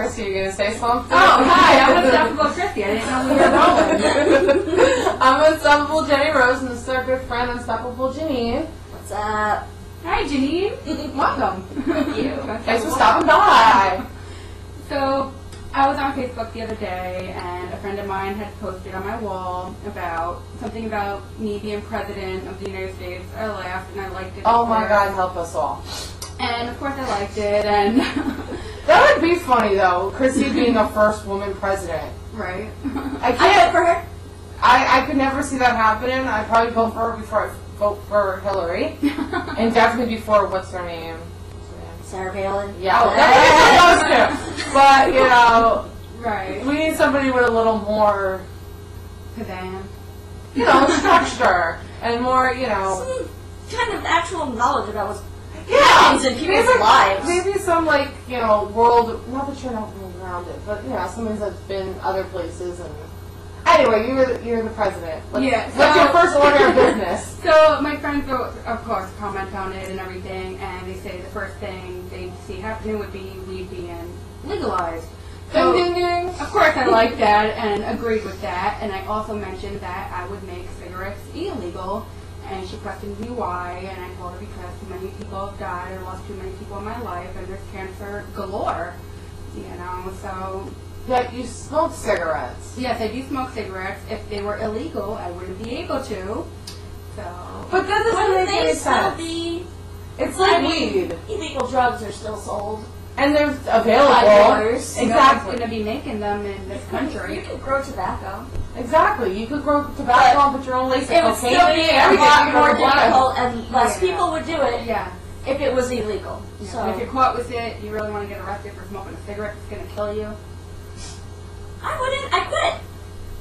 Chrissy, you gonna say something? Oh, hi, I was talking about Chrissy. I didn't know we were rolling. I'm Unstoppable Jenny Rose, and this is our good friend, Unstoppable Jeanine. What's up? Hi, Jeanine. Welcome. Thank you. Thanks for stopping by. So, I was on Facebook the other day, and a friend of mine had posted on my wall about something about me being president of the United States. I laughed, and I liked it. Oh my God, help us all. And of course I liked it, and... That would be funny, though, Chrissy being the first woman president. Right. I vote for her. I could never see that happening. I'd probably vote for her before I vote for Hillary. And definitely before, what's her name? Sarah Palin. Yeah, that's those two. But, you know, Right. we need somebody with a little more, Kazan. you know, structure. And more, you know... Some kind of actual knowledge about what's Yeah, in people's lives. Maybe some, like, you know, world, not that you're not world around it, but, you know, somebody that's been other places. And anyway, you're the president. What's your first order of business? So my friends, of course, comment on it and everything, and they say the first thing they see happening would be weed being legalized. So, Ding, ding, ding. of course, I like that and agreed with that, and I also mentioned that I would make cigarettes illegal. And she questioned me why, and I told her because too many people have died, I lost too many people in my life, and there's cancer galore, you know, so... Yeah, you smoke cigarettes. Yes, I do smoke cigarettes. If they were illegal, I wouldn't be able to, so... But that doesn't make any sense. Be, It's like weed. illegal drugs are still sold. And they're available. $5. No one's going to be making them in this You country. can grow tobacco. Exactly. You could grow tobacco and put your own lace It would cocaine still in be it, a everything. lot You more could apply. difficult, and less Yeah. people would do it Yeah. if it was illegal. Yeah. So And if you're caught with it, you really want to get arrested for smoking a cigarette, it's going to kill you. I wouldn't. I quit.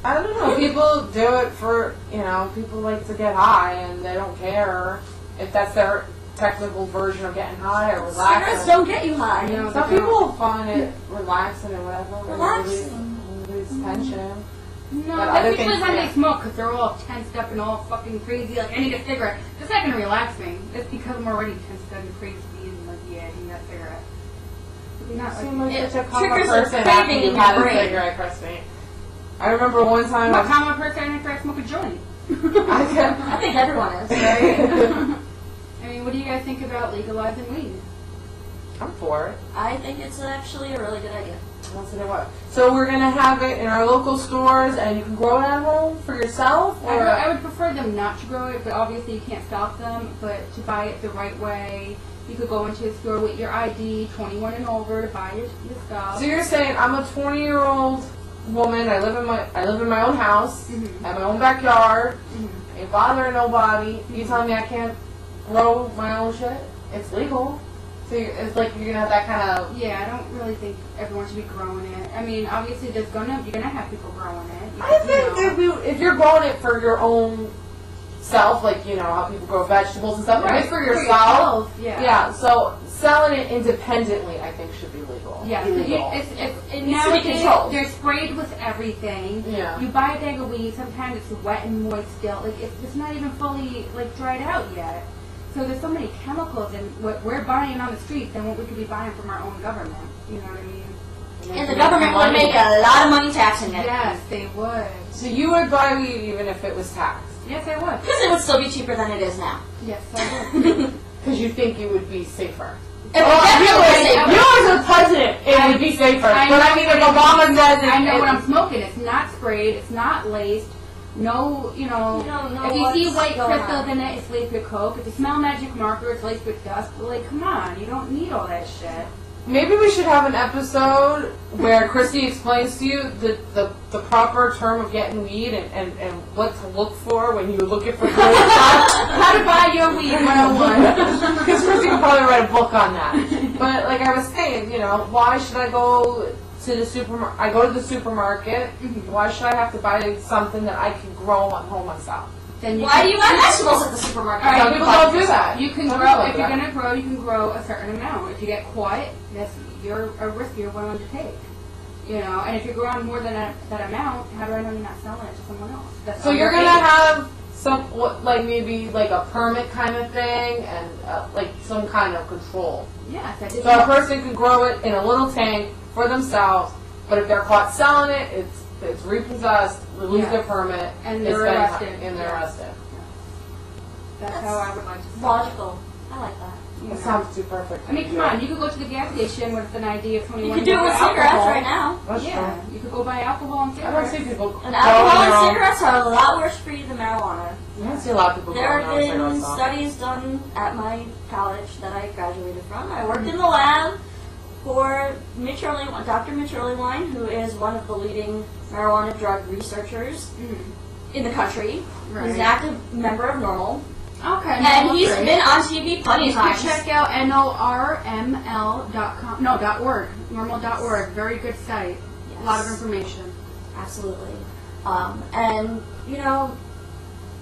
I don't know. People do it for, you know, people like to get high and they don't care if that's their technical version of getting high or Cigarettes relaxing. don't get you high. You know, Some people find it relaxing or whatever. Relaxing. Release tension. No, But that's other usually things, when yeah. they smoke, because they're all tensed up and all fucking crazy, like, I need a cigarette. That's not going to relax me. It's because I'm already tensed up and crazy and like, yeah, I need that cigarette. You Not seem like, like it such a common triggers a person after craving you in had your a brain. cigarette, Chrissy. I remember one time I'm a common person after I smoke a joint. I think everyone is. I mean, what do you guys think about legalizing weed? I'm for it. I think it's actually a really good idea. Let's see what. So we're gonna have it in our local stores, and you can grow it at home for yourself, or I would prefer them not to grow it, but obviously you can't stop them. But to buy it the right way, you could go into a store with your ID, 21 and over, to buy your stuff. So you're saying I'm a 20-year-old woman. I live in my own house, Mhm. I have my own backyard. Mhm. Ain't bothering nobody. You telling me I can't grow my own shit? It's legal. So it's like you're gonna have that kind of. Yeah, I don't really think everyone should be growing it. I mean, obviously you're gonna have people growing it. I think if you're growing it for your own self, like you know how people grow vegetables and stuff, right? For yourself. Yeah. Yeah. So selling it independently, I think, should be legal. Yeah. Illegal. needs to be Nowadays, controlled. they're sprayed with everything. Yeah. You buy a bag of weed, sometimes it's wet and moist still. Like it's not even fully like dried out yet. So there's so many chemicals in what we're buying on the streets than what we could be buying from our own government. You know what I mean? And the government would make a lot of money taxing it. Yes, they would. So you would buy weed even if it was taxed? Yes, I would. Because it would still be cheaper than it is now. Yes, I would. Because you think you would be safer. It would definitely be safer. You as a president, it would be safer. But I mean, if Obama says I know what I'm smoking. It's not sprayed. It's not laced. No, you know, You don't know if you see what's white going crystals on. in it, it's laced with coke. If you smell magic marker, it's laced with dust. But like, come on, you don't need all that shit. Maybe we should have an episode where Chrissy explains to you the proper term of getting weed and what to look for when you're looking for good stuff. How to buy your weed 101. Because Chrissy could probably write a book on that. But like I was saying, you know, why should I go to the supermarket? I go to the supermarket. Why should I have to buy something that I can grow at home myself? Then you Why can, do you buy vegetables at the supermarket? All right, Some people don't do that. You can Some grow, people if do you're that. going to grow, you can grow a certain amount. If you get caught, that's a risk you're willing to take. You know, and if you're growing more than that amount, how do I know you're not selling it to someone else? That's So on you're your gonna page. have some, like maybe like a permit kind of thing, and like some kind of control. Yes, I did. So a person can grow it in a little tank for themselves. But if they're caught selling it, it's repossessed, they lose their permit, and it's they're been- arrested. And they're arrested. That's how I would like to see it. Logical. I like that. It sounds too perfect. I mean, come on, you could go to the gas station with an ID of 21. You could do it with cigarettes right now. That's Yeah, true. you could go buy alcohol and I don't cigarettes. see people And going alcohol and around. cigarettes are a lot worse for you than marijuana. I don't see a lot of people There going have around been cigarettes. though. studies done at my college that I graduated from. I worked in the lab for Dr. Mitch Earlywine, who is one of the leading marijuana drug researchers in the country. Right. He's an active member of NORML. Okay. And he's great. been on TV plenty You of can times. check out norml.com. No, .org. Normal.org. Very good site. A lot of Yes. information. Absolutely. And, you know,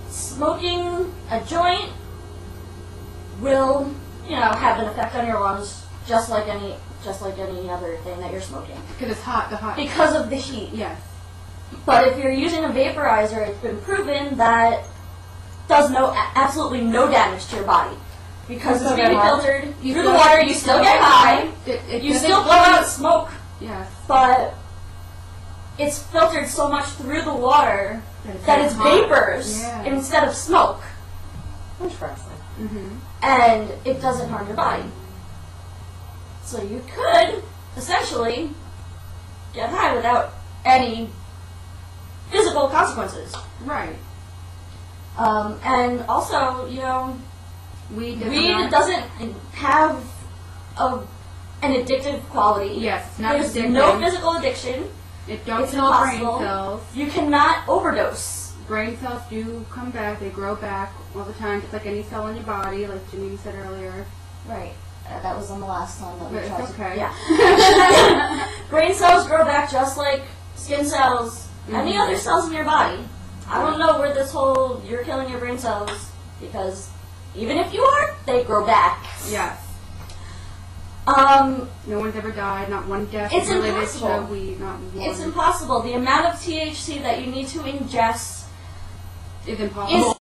smoking a joint will, you know, have an effect on your lungs just like any other thing that you're smoking. Because it's hot. The hot. Because of the heat. Yes. But if you're using a vaporizer, it's been proven that does absolutely no damage to your body. Because it's being filtered through the water, you still get high, you still blow out smoke, Yes. but it's filtered so much through the water that it's vapors instead of smoke, Interesting. and it doesn't harm your body. So you could essentially get high without any physical consequences. Right. And also, you know, Weed doesn't have an addictive quality. Yes, it's not There's addictive. no physical addiction. It don't It's kill brain impossible. cells. You cannot overdose. Brain cells do come back. They grow back all the time, just like any cell in your body, like Jeanine said earlier. Right. That was on the last time that we But tried it's to. okay. Yeah. Brain cells grow back just like skin cells, any other cells in your body. I don't know where this whole you're killing your brain cells, because even if you are, they grow back. Yes. No one's ever died. Not one death It's related impossible. to weed. Not one. It's impossible. The amount of THC that you need to ingest Is impossible.